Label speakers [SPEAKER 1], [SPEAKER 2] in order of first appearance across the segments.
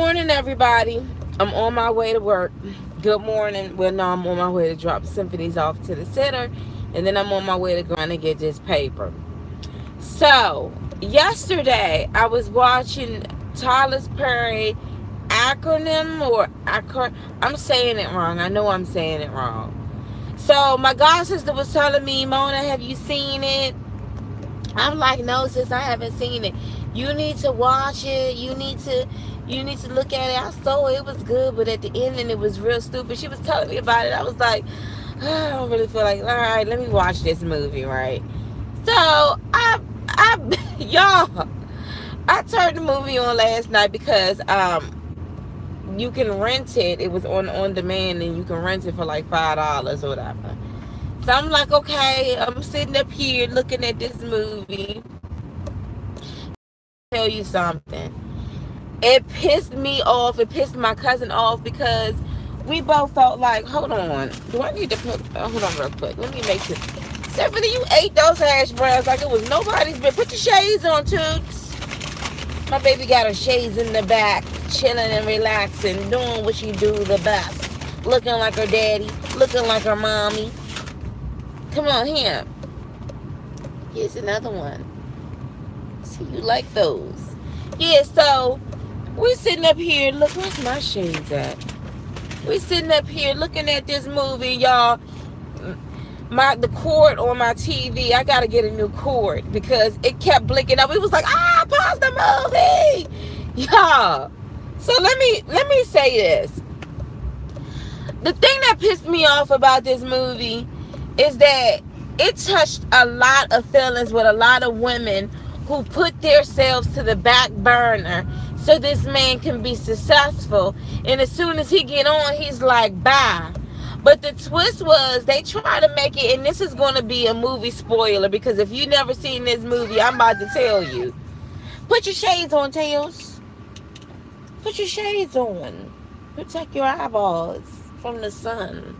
[SPEAKER 1] morning, everybody. I'm on my way to work. Good morning. Well, no, I'm on my way to drop symphonies off to the center, and then I'm on my way to grind and get this paper. So, yesterday I was watching Tyler Perry I'm saying it wrong. I know I'm saying it wrong. So, my god sister was telling me, Mona, have you seen it? I'm like, no, sis, I haven't seen it. You need to watch it. You need to look at it. I saw it was good, but at the end, and it was real stupid. She was telling me about it. I was like, I don't really feel like, all right, let me watch this movie, right? So y'all, I turned the movie on last night because you can rent it. It was on demand, and you can rent it for like $5 or whatever. So I'm like, okay, I'm sitting up here looking at this movie. Tell you something. It pissed me off. It pissed my cousin off because we both felt like, hold on, do I need to put? Hold on, real quick. Let me make sure. Stephanie, you ate those hash browns like it was nobody's business. Put your shades on, Toots. My baby got her shades in the back, chilling and relaxing, doing what she do the best, looking like her daddy, looking like her mommy. Come on here. Here's another one. See, you like those. Yeah, so we're sitting up here. Look, where's my shades at? We're sitting up here looking at this movie, y'all. The cord on my TV, I gotta get a new cord because it kept blinking up. It was like, pause the movie, y'all. So let me say this. The thing that pissed me off about this movie is that it touched a lot of feelings with a lot of women who put themselves to the back burner so this man can be successful. And as soon as he get on, he's like, bye. But the twist was they try to make it, and this is going to be a movie spoiler because if you never seen this movie, I'm about to tell you. Put your shades on, Tails. Put your shades on. Protect your eyeballs from the sun.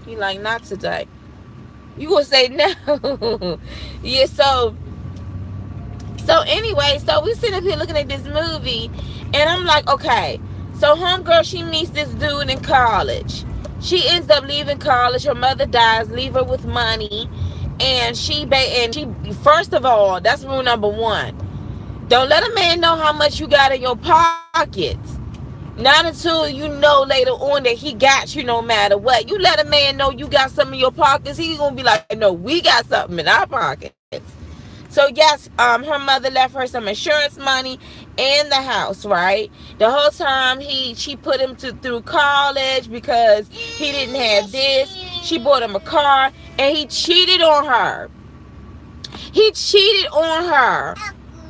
[SPEAKER 1] You like, not today. You gonna say no. Yeah, so anyway, so we sitting up here looking at this movie, and I'm like, okay, so homegirl, she meets this dude in college. She ends up leaving college. Her mother dies, leave her with money, and she first of all, that's rule number one. Don't let a man know how much you got in your pockets. Not until you know later on that he got you no matter what. You let a man know you got something in your pockets, he's gonna be like, no, we got something in our pockets. So yes, her mother left her some insurance money and the house, right? The whole time she put him through college because he didn't have this. She bought him a car, and he cheated on her. He cheated on her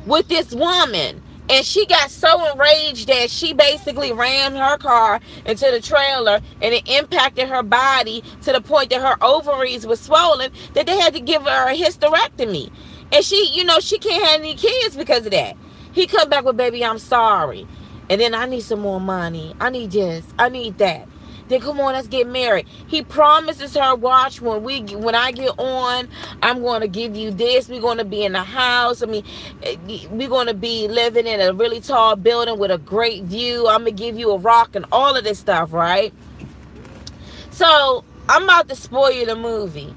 [SPEAKER 1] with this woman. And she got so enraged that she basically rammed her car into the trailer, and it impacted her body to the point that her ovaries were swollen that they had to give her a hysterectomy. And she can't have any kids because of that. He come back with, baby, I'm sorry. And then I need some more money. I need this. I need that. Then come on, let's get married. He promises her, watch, when I get on, I'm going to give you this. We're going to be in a house. I mean, we're going to be living in a really tall building with a great view. I'm going to give you a rock and all of this stuff, right? So I'm about to spoil you the movie.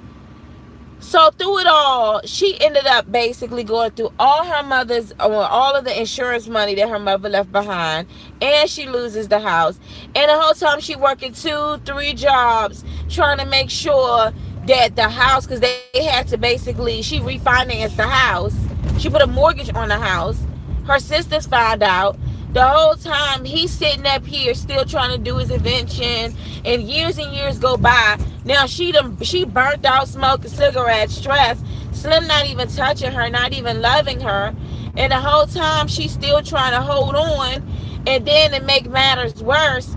[SPEAKER 1] So through it all, she ended up basically going through all of the insurance money that her mother left behind, and she loses the house. And the whole time she working 2-3 jobs trying to make sure that the house, because they had to basically, she refinanced the house. She put a mortgage on the house. Her sisters found out. The whole time he's sitting up here still trying to do his invention, and years go by. Now she burnt out, smoking cigarettes, stressed. Slim not even touching her, not even loving her, and the whole time she's still trying to hold on. And then to make matters worse,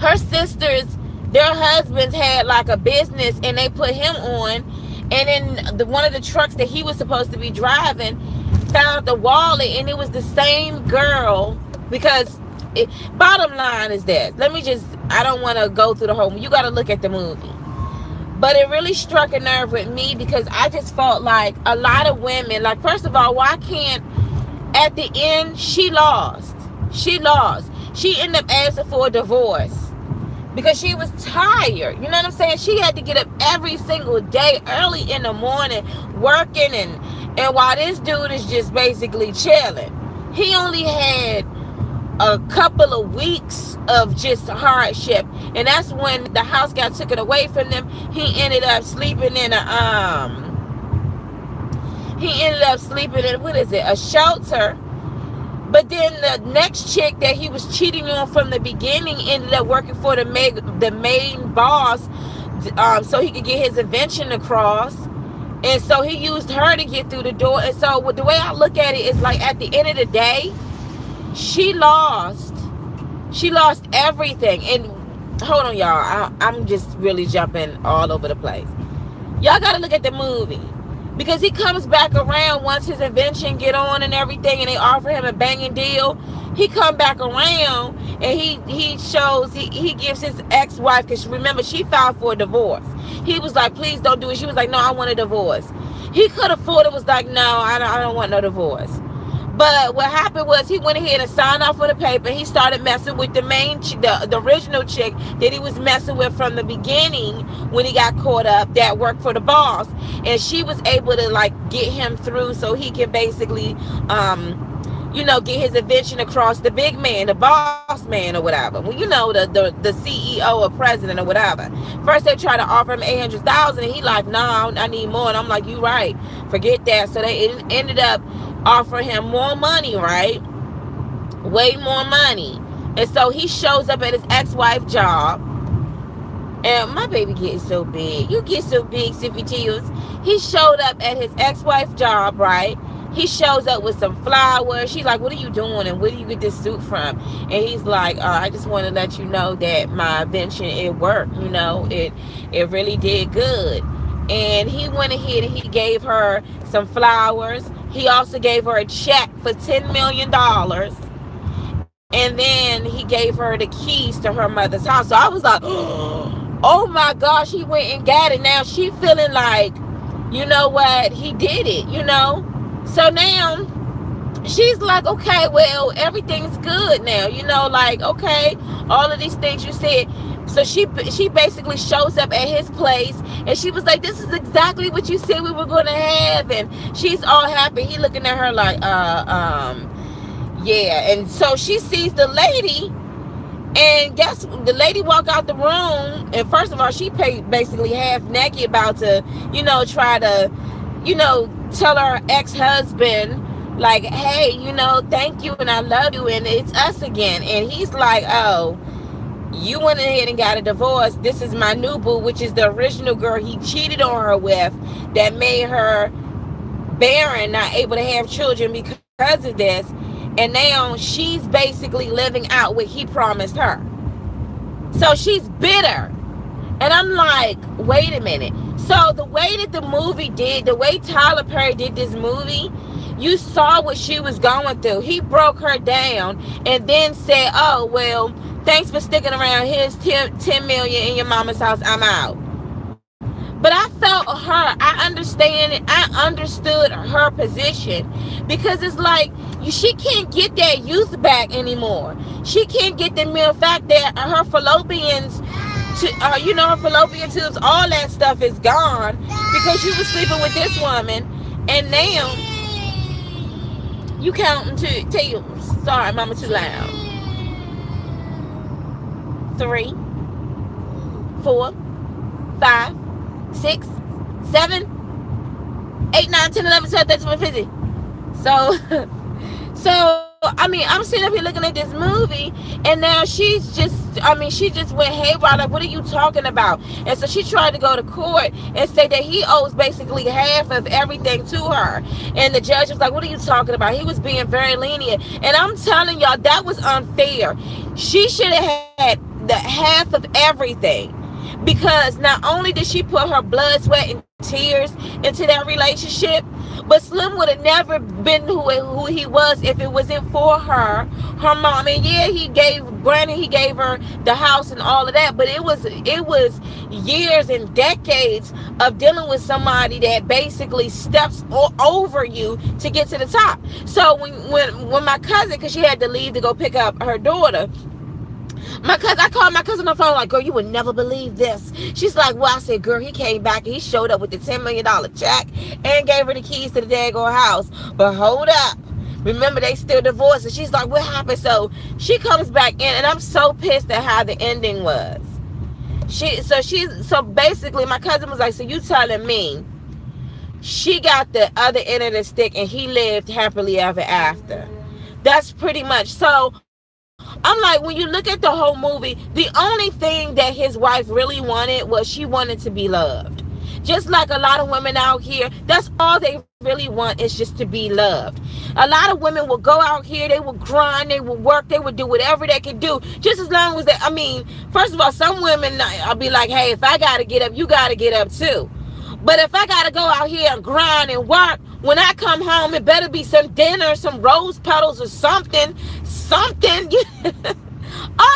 [SPEAKER 1] her sisters, their husbands had like a business, and they put him on. And then one of the trucks that he was supposed to be driving found the wallet, and it was the same girl. Because bottom line is that, I don't want to go through the whole, you got to look at the movie. But it really struck a nerve with me because I just felt like a lot of women, like, first of all, why can't, at the end, she lost. She lost. She ended up asking for a divorce because she was tired. You know what I'm saying? She had to get up every single day early in the morning working, and while this dude is just basically chilling. He only had a couple of weeks of just hardship, and that's when the house got taken away from them. He ended up sleeping in, what is it, a shelter. But then the next chick that he was cheating on from the beginning ended up working for the main boss, so he could get his invention across. And so he used her to get through the door. And so the way I look at it is like, at the end of the day, she lost. She lost everything. And hold on, y'all. I'm just really jumping all over the place. Y'all got to look at the movie. Because he comes back around once his invention get on and everything, and they offer him a banging deal. He come back around, and he shows, he gives his ex-wife, because remember, she filed for a divorce. He was like, please don't do it. She was like, no, I want a divorce. He could afford it, was like, no, I don't want no divorce. But what happened was, he went ahead and signed off on the paper. He started messing with the original chick that he was messing with from the beginning when he got caught up, that worked for the boss. And she was able to like get him through so he can basically, get his invention across the big man, the boss man or whatever. Well, the CEO or president or whatever. First they tried to offer him $800,000, and he like, no, I need more. And I'm like, you right, forget that. So they ended up offer him more money, right? Way more money. And so he shows up at his ex-wife job. And my baby getting so big. You get so big, Siffy Teals. He showed up at his ex-wife job, right? He shows up with some flowers. She's like, what are you doing? And where do you get this suit from? And he's like, I just want to let you know that my invention, it worked. It really did good. And he went ahead and he gave her some flowers. He also gave her a check for $10 million. And then he gave her the keys to her mother's house. So I was like, oh my gosh, he went and got it. Now she feeling like, you know what, he did it, So now she's like, okay, well, everything's good now. Like, okay, all of these things you said. So she basically shows up at his place, and she was like, this is exactly what you said we were going to have. And she's all happy. He looking at her like, yeah. And so she sees the lady, and guess the lady walk out the room, and first of all, she basically half naked, about to, try to, tell her ex-husband, like, hey, thank you, and I love you, and it's us again. And he's like, oh, you went ahead and got a divorce. This is my new boo, which is the original girl he cheated on her with, that made her barren, not able to have children because of this. And now she's basically living out what he promised her. So she's bitter. And I'm like, wait a minute. So the way that the movie did, the way Tyler Perry did this movie, you saw what she was going through. He broke her down and then said, oh, well, thanks for sticking around. Here's $10 million in your mama's house. I'm out. But I felt her. I understand it. I understood her position, because it's like she can't get that youth back anymore. She can't get the mere fact that her fallopians, her fallopian tubes, all that stuff is gone because you was sleeping with this woman, and now you counting to tails. Sorry, mama, too loud. 3, 4, 5, 6, 7, 8, 9, 10, 11, 12, 13, 14, 15. So I mean, I'm sitting up here looking at this movie, and now she just went haywire. Like, what are you talking about? And so she tried to go to court and say that he owes basically half of everything to her. And the judge was like, what are you talking about? He was being very lenient. And I'm telling y'all, that was unfair. She should have had the half of everything, because not only did she put her blood, sweat, and tears into that relationship, but Slim would have never been who he was if it wasn't for her her mom. And yeah, granted, he gave her the house and all of that, but it was years and decades of dealing with somebody that basically steps over you to get to the top. So when my cousin, because she had to leave to go pick up her daughter, I called my cousin on the phone, like, girl, you would never believe this. She's like, well, I said, girl, he came back and he showed up with the $10 million check and gave her the keys to the daggone house. But hold up. Remember, they still divorced. And she's like, what happened? So she comes back in, and I'm so pissed at how the ending was. So basically, my cousin was like, so you telling me she got the other end of the stick and he lived happily ever after? That's pretty much. So I'm like, when you look at the whole movie, the only thing that his wife really wanted was she wanted to be loved. Just like a lot of women out here, that's all they really want, is just to be loved. A lot of women will go out here, they will grind, they will work, they will do whatever they can do, just as long as they, I mean, first of all, some women, I'll be like, hey, if I gotta get up, you gotta get up too. But if I gotta go out here and grind and work, when I come home, it better be some dinner, some rose petals or something. All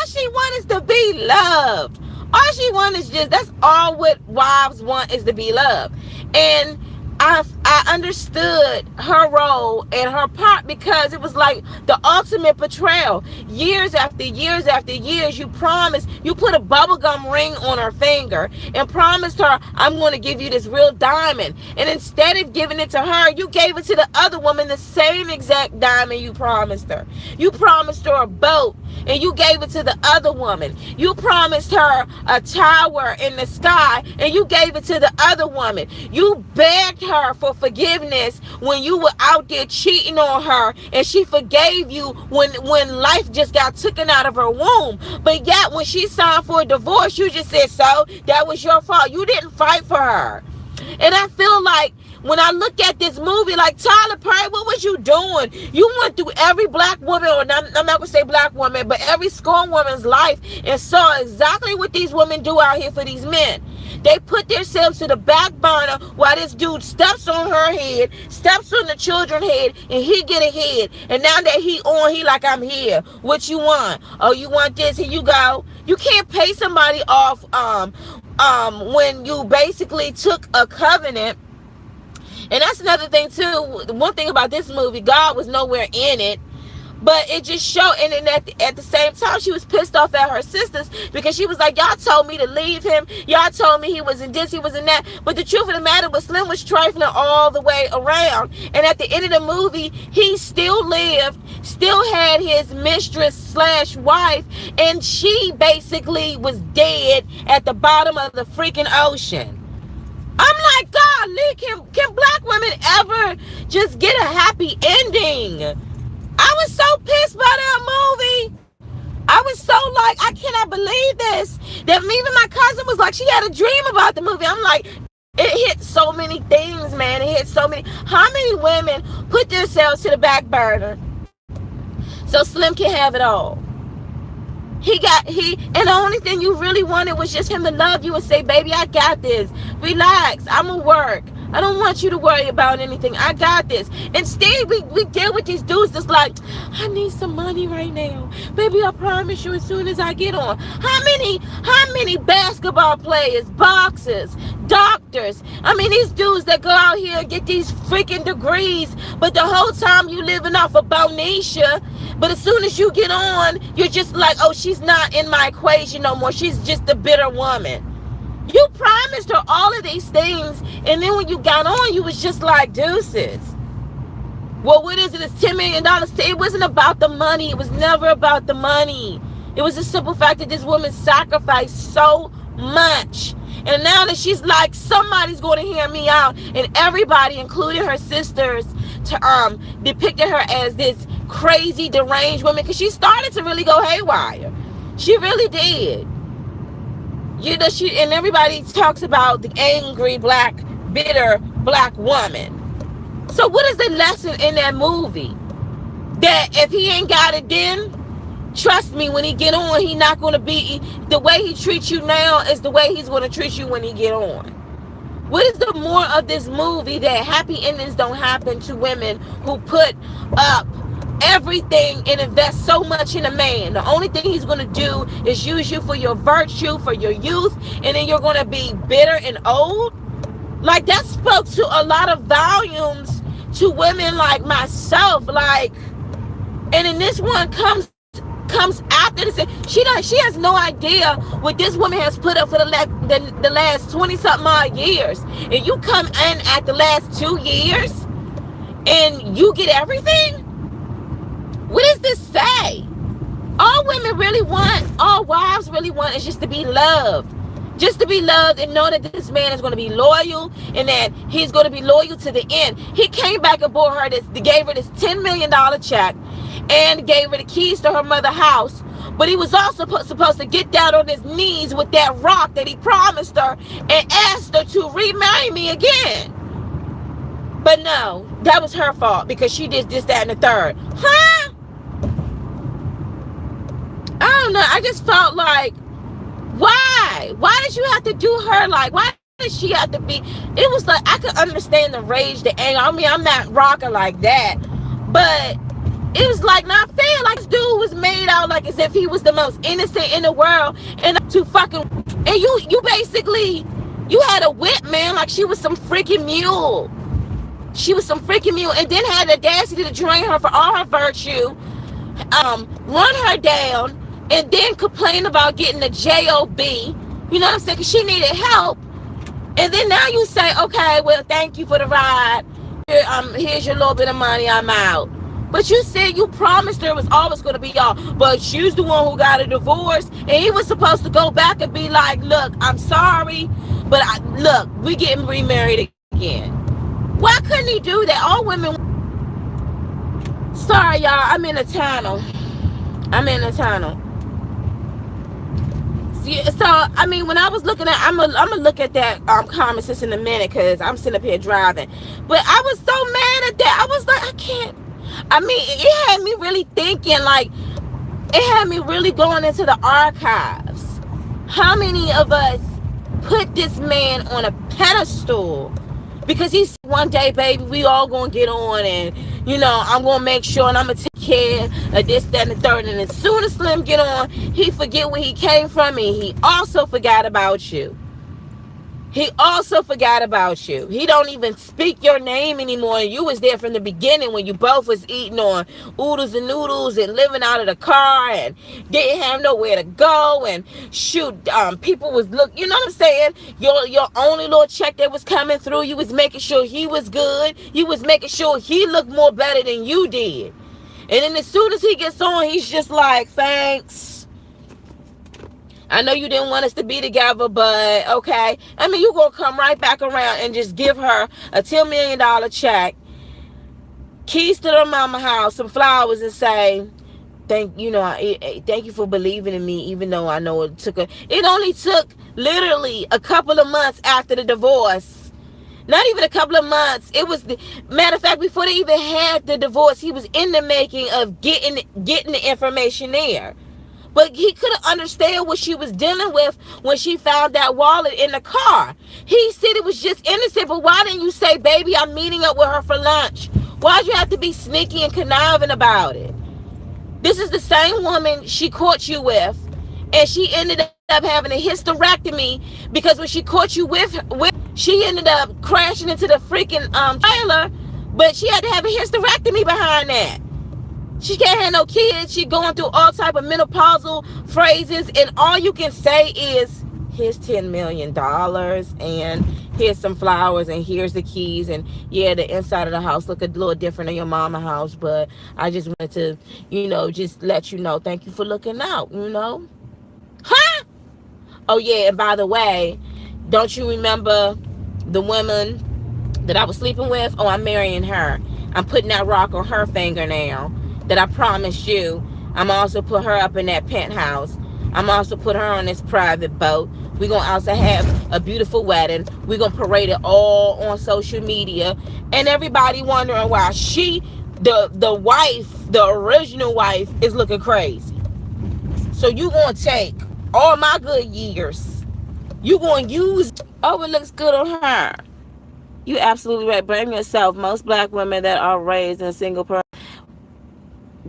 [SPEAKER 1] she wants is to be loved. All she wants is that's all what wives want, is to be loved. And I understood her role and her part, because it was like the ultimate betrayal. Years after years after years, you promised, you put a bubblegum ring on her finger and promised her, I'm going to give you this real diamond. And instead of giving it to her, you gave it to the other woman, the same exact diamond you promised her. You promised her a boat, and you gave it to the other woman. You promised her a tower in the sky, and you gave it to the other woman. You begged her for forgiveness when you were out there cheating on her, and she forgave you when life just got taken out of her womb. But yet when she signed for a divorce, you just said, so that was your fault. You didn't fight for her. And I feel like when I look at this movie, like, Tyler Perry, what was you doing? You went through every black woman, or I'm not going to say black woman, but every scorned woman's life, and saw exactly what these women do out here for these men. They put themselves to the back burner while this dude steps on her head, steps on the children's head, and he get ahead. And now that he like, I'm here. What you want? Oh, you want this? Here you go. You can't pay somebody off when you basically took a covenant. And that's another thing too. One thing about this movie, God was nowhere in it. But it just showed, and then at the same time, she was pissed off at her sisters, because she was like, y'all told me to leave him. Y'all told me he was in this, he was in that. But the truth of the matter was, Slim was trifling all the way around. And at the end of the movie, he still lived, still had his mistress slash wife, and she basically was dead at the bottom of the freaking ocean. I'm like, God, can black women ever just get a happy ending? I was so pissed by that movie. I was so like, I cannot believe this. That even my cousin was like, she had a dream about the movie. I'm like, it hit so many things, man. It hit so many. How many women put themselves to the back burner so Slim can have it all? And the only thing you really wanted was just him to love you and say, baby, I got this. Relax. I'm going to work. I don't want you to worry about anything. I got this. Instead, we deal with these dudes that's like, I need some money right now. Baby, I promise you, as soon as I get on. How many basketball players, boxers, doctors? I mean, these dudes that go out here and get these freaking degrees, but the whole time you living off of Bonisha. But as soon as you get on, you're just like, oh, she's not in my equation no more. She's just a bitter woman. You promised her all of these things, and then when you got on, you was just like, deuces. Well, what is it? It's $10 million. It wasn't about the money. It was never about the money. It was the simple fact that this woman sacrificed so much. And now that she's like, somebody's going to hear me out, and everybody, including her sisters, depicted her as this crazy, deranged woman, because she started to really go haywire. She really did. You know, and everybody talks about the angry, bitter black woman. So what is the lesson in that movie? That if he ain't got it then, trust me, when he get on, he not going to be, the way he treats you now is the way he's going to treat you when he get on. What is the moral of this movie? That happy endings don't happen to women who put up everything and invest so much in a man. The only thing he's going to do is use you for your virtue, for your youth, and then you're going to be bitter and old. Like, that spoke to a lot of volumes to women like myself. Like, and then this one comes after this. She has no idea what this woman has put up for the last 20 something odd years, and you come in at the last 2 years and you get everything. What does this say? All women really want, all wives really want, is just to be loved. Just to be loved and know that this man is going to be loyal and that he's going to be loyal to the end. He came back and bought her this, gave her this $10 million check and gave her the keys to her mother's house. But he was also supposed to get down on his knees with that rock that he promised her and asked her to remarry me again. But no, that was her fault because she did this, that, and the third. Huh? I don't know. I just felt like, why? Why did you have to do her like? Why did she have to be? It was like, I could understand the rage, the anger. I mean, I'm not rocking like that, but it was like not fair. Like, this dude was made out like as if he was the most innocent in the world, and to fucking, and you basically, you had a whip, man, like she was some freaking mule. She was some freaking mule, and then had the audacity to drain her for all her virtue, run her down, and then complain about getting a job. You know what I'm saying? Because she needed help. And then now you say, okay, well, thank you for the ride. Here's your little bit of money. I'm out. But you said you promised her it was always going to be y'all. But she's the one who got a divorce. And he was supposed to go back and be like, look, I'm sorry. But look, we getting remarried again. Why couldn't he do that? All women. Sorry, y'all. I'm in a tunnel. So, I mean, when I was looking at, I'm gonna look at that comment just in a minute because I'm sitting up here driving. But I was so mad at that. I was like, I can't. I mean, it had me really thinking, like, it had me really going into the archives. How many of us put this man on a pedestal because he's one day, baby, we all gonna get on, and you know, I'm gonna make sure, and I'm gonna take care of this, that, and the third. And as soon as Slim get on, he forget where he came from, and he also forgot about you. He also forgot about you. He don't even speak your name anymore. And you was there from the beginning when you both was eating on oodles and noodles and living out of the car and didn't have nowhere to go. And shoot, people was you know what I'm saying? Your only little check that was coming through, you was making sure he was good. You was making sure he looked more better than you did. And then as soon as he gets on, he's just like, thanks. I know you didn't want us to be together, but okay. I mean, you gonna come right back around and just give her a $10 million check, keys to their mama house, some flowers, and say, thank you for believing in me, even though I know it only took literally a couple of months after the divorce. Not even a couple of months. It was, matter of fact, before they even had the divorce, he was in the making of getting the information there. But he couldn't understand what she was dealing with when she found that wallet in the car. He said it was just innocent, but why didn't you say, baby, I'm meeting up with her for lunch? Why'd you have to be sneaky and conniving about it? This is the same woman she caught you with, and she ended up having a hysterectomy because when she caught you with she ended up crashing into the freaking trailer, but she had to have a hysterectomy behind that. She can't have no kids. She going through all type of menopausal phrases, and all you can say is, here's $10 million, and here's some flowers, and here's the keys, and yeah, the inside of the house look a little different than your mama's house, but I just wanted to, just let you know, thank you for looking out, Huh? Oh, yeah, and by the way, don't you remember the woman that I was sleeping with? Oh, I'm marrying her. I'm putting that rock on her finger now. That I promised you. I'm also put her up in that penthouse. I'm also put her on this private boat. We're going to also have a beautiful wedding. We're going to parade it all on social media. And everybody wondering why the wife, the original wife, is looking crazy. So you going to take all my good years. You going to use, oh, it looks good on her. You absolutely right. Blame yourself. Most black women that are raised in a single person.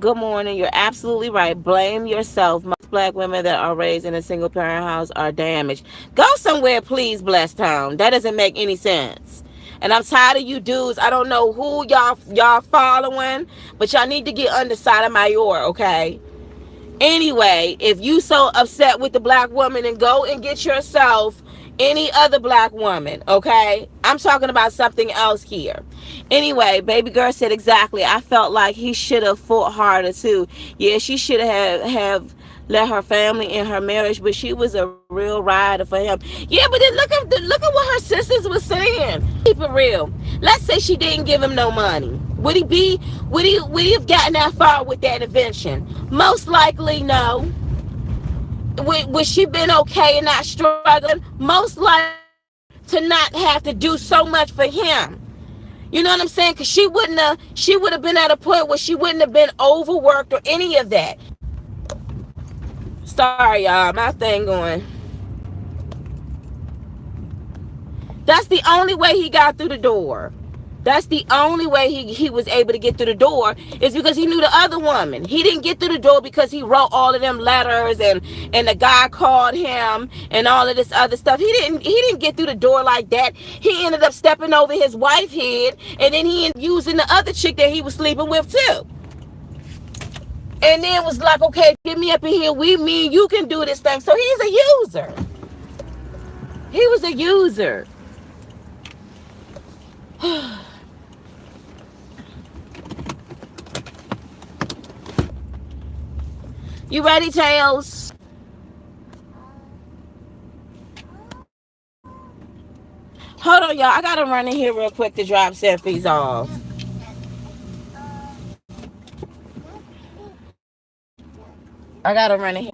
[SPEAKER 1] Good morning. You're absolutely right. Blame yourself. Most black women that are raised in a single parent house are damaged. Go somewhere, please, blessed town. That doesn't make any sense. And I'm tired of you dudes. I don't know who y'all following, but y'all need to get on the side of my oar, okay? Anyway, if you so upset with the black woman, then go and get yourself any other black woman, okay? I'm talking about something else here. Anyway, baby girl said exactly. I felt like he should have fought harder too. Yeah, she should have let her family in her marriage, but she was a real rider for him. Yeah, but then look at what her sisters was saying. Keep it real. Let's say she didn't give him no money. Would he have gotten that far with that invention? Most likely no. Would she been okay and not struggling? Most likely to not have to do so much for him. You know what I'm saying? Because she would have been at a point where she wouldn't have been overworked or any of that. Sorry, y'all, my thing going. That's the only way he got through the door. That's the only way he was able to get through the door, is because he knew the other woman. He didn't get through the door because he wrote all of them letters and the guy called him and all of this other stuff. He didn't get through the door like that. He ended up stepping over his wife's head, and then he ended up using the other chick that he was sleeping with too. And then was like, okay, get me up in here. Me and you can do this thing. So he's a user. He was a user. You ready, Tails? Hold on, y'all. I gotta run in here real quick to drop Seffies off. I gotta run in here.